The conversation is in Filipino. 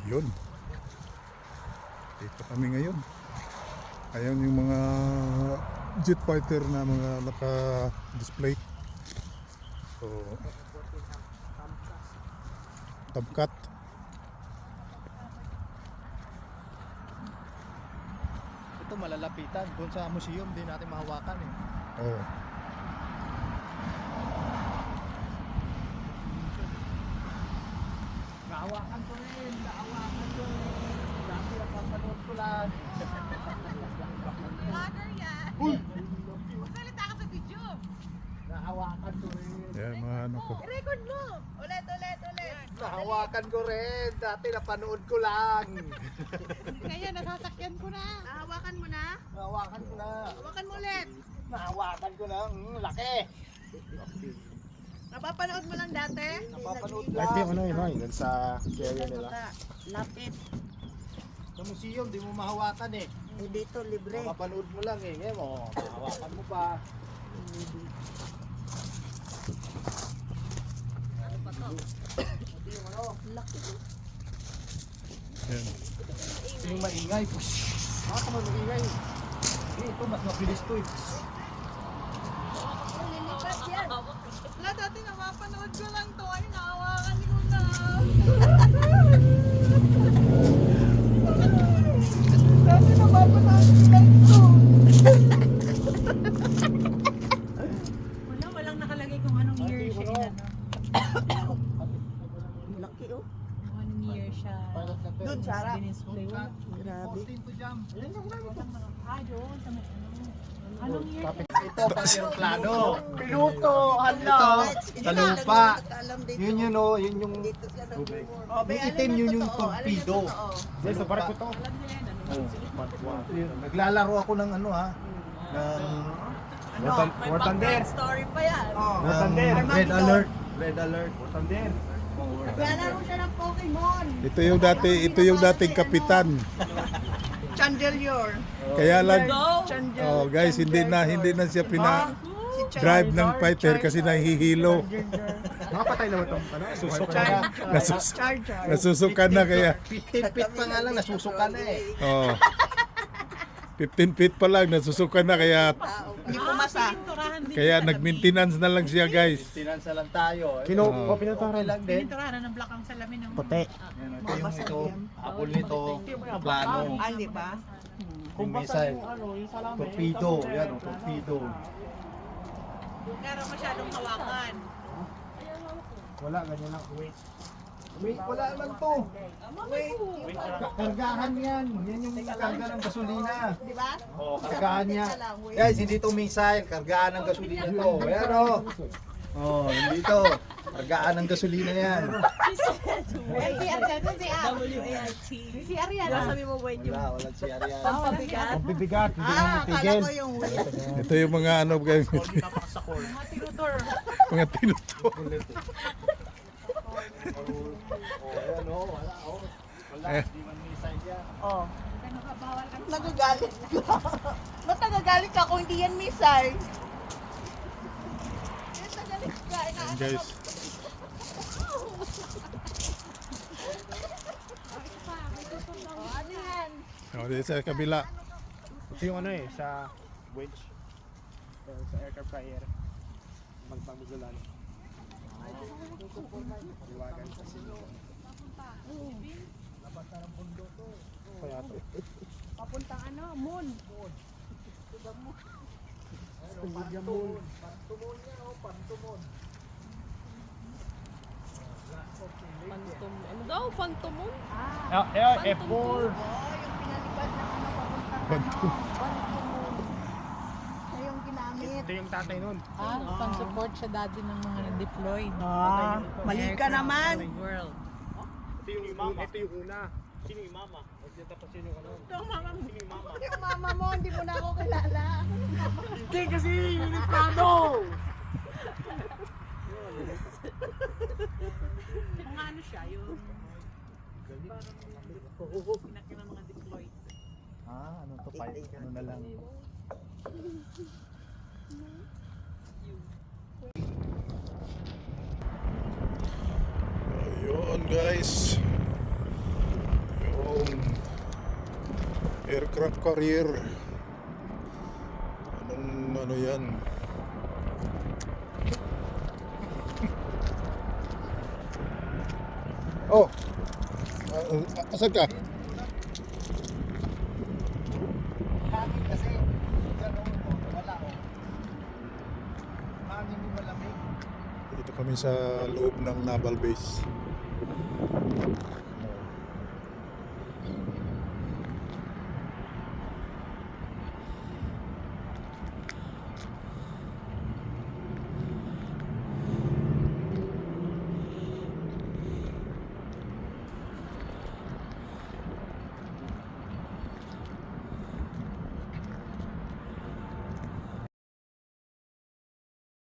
Yun. Dito kami ngayon. Ayan yung mga jet fighter na mga naka-display. So, Tomcat. Ito malalapitan. Doon sa museum din natin mahawakan eh. Oh. Nahawakan ko rin. Nahawakan ko rin. Dati napapanood ko lang. Vlogger yan. Uy! Magsalita ka sa video. Nahawakan ko rin. Yan mga ano ko. I-record mo. Ulit. Nahawakan ko rin. Dati napanood ko lang. Kaya nasasakyan ko na. Nahawakan mo na? Nahawakan ko na. Hawakan mo ulit. Nahawakan ko na. Laki. Napapanood mo lang dati? Napapanood lang. Ano yun, yun sa area nila. Lapit. Sa museum, di mo mahawakan eh. Dito, libre. Napapanood mo lang eh. Ngayon mo, mahawakan mo pa. Ano pa to? Ito yung ano. Laki. Yan. Ito yung maingay. Bakit naman maingay? Ito, mas mabilis to eh. Lilipat yan. Wala, dati napapanood ko lang to. Ay, nakawakan ko na. Dati napapanood ko lang to. Walang nakalagay kung anong year siya inano. Laki oh. Kung anong year siya. Doon, Sarap. Display. Grabe. Jam. Ah, doon. Sa may ano. Anong year? Ito pa yung plano. Pinuto, hala. Sa lupa. Yun yun o, yun yung yung itim, yun yung torpedo. Yes, so parang ito. Naglalaro ako ng ano ha. Ng War Thunder. Story pa yan. War Thunder. Red alert. Red alert. War Thunder. Naglalaro siya ng Pokemon. Ito yung dating kapitan. Chandelier. Kaya lang Chandelier. oh guys, hindi na siya drive ng fighter kasi nahihilo. Nakapatay naman itong ano, susok na. Nasusukan na kaya. 15 feet pa nga lang, nasusuka na eh. Oh. 15 feet pa lang nasusukan na kaya Hindi pumasa. nag-maintenance na lang siya guys. Tinansa lang tayo. Kinuha, pinutaran. lang din. Pininturahan ng black ang salamin ng Puti. Ito yung ito, apple nito, plano. di ba? Yung missile. Torpedo. Yan o, torpedo. Pero masyadong hawakan. Wala, ganyan lang. Wait. Wait, wala naman to. Wait. Kargahan yan. Yan yung karga ng gasolina. Di ba? Oh, kargahan niya. Guys, hindi to missile. Kargahan ng gasolina to. Ayan o. Oh, hindi to. Kargaan ng gasolina yan. Si Ariana, si W-A-I-T. Si Ariana, sabi mo wait yung Wala si Ariana. pampabigat. Pagbibigat, hindi mo Akala matigil. ko yung wait. Ito yung mga ano guys, Mga tinutor. mga tinuto. Oh, ayan o. Wala o. Wala. Hindi man missile yan. Oh. Nagagalit ka. Ba't nagagalit ka kung hindi yan missile? Nagagalit ka. Yan guys. Oh, ano yan? Oh, dito sa kabila. Ito yung ano eh, sa wedge. Sa aircraft carrier. Magpamugulan. Liwagan sa silo. Kaya ito. Papuntang ano? Moon. Pantumon. Pantumon yan o. Pantumon. Ano daw? Pantumon? F4. Oh, yung pinalipad na ano papuntang Bantu. Bantu. Siya yung ginamit. Ito yung tatay nun. Pang-support siya dati ng mga na-deployed. Mali ka naman. World. Ito yung una. Sino yung mama? Huwag niya tapasin yung ano. Yung mama mo. Sino yung mama? Yung mama mo, hindi mo na ako kilala. Hindi kasi yung plano! Kung ano siya, yung pinaki ng mga deployed. Ah, ano to? Ano na lang. Ayun guys. Aircraft carrier. Anong ano yan? Oh! Asan ka? Hangin kasi. Diyan wala Hangin yung malamig. Dito kami sa loob ng naval base.